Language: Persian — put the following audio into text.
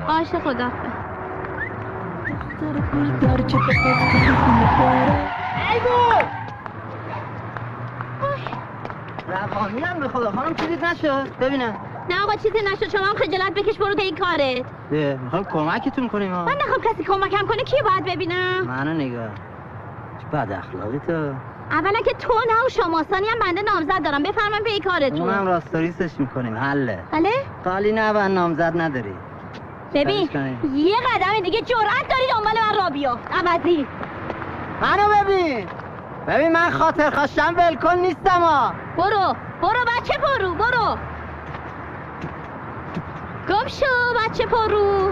باشه خدا روانی هم به خدا خانم چیزی نشد ببینم. نه آقا چیزی نشد، شما هم خجالت بکش برو این کارت. میخوام کمکتون کنیم. من نخوام کسی کمکم کنه کی باید ببینم؟ منو نگاه چه بد اخلاقی تو. اولا که تو نه و شما، ثانی هم بنده نامزد دارم، بفرمایید به این کارتون. اونم راستاریسش میکنیم حله. بله؟ خالی نه بند نامزد نداری. ببین یه قدم دیگه جرأت داری دنبال من را بیا عوضی. منو ببین من خاطر خواستم ولکن نیستم ها. برو بچه پرو برو. گم شو بچه پرو.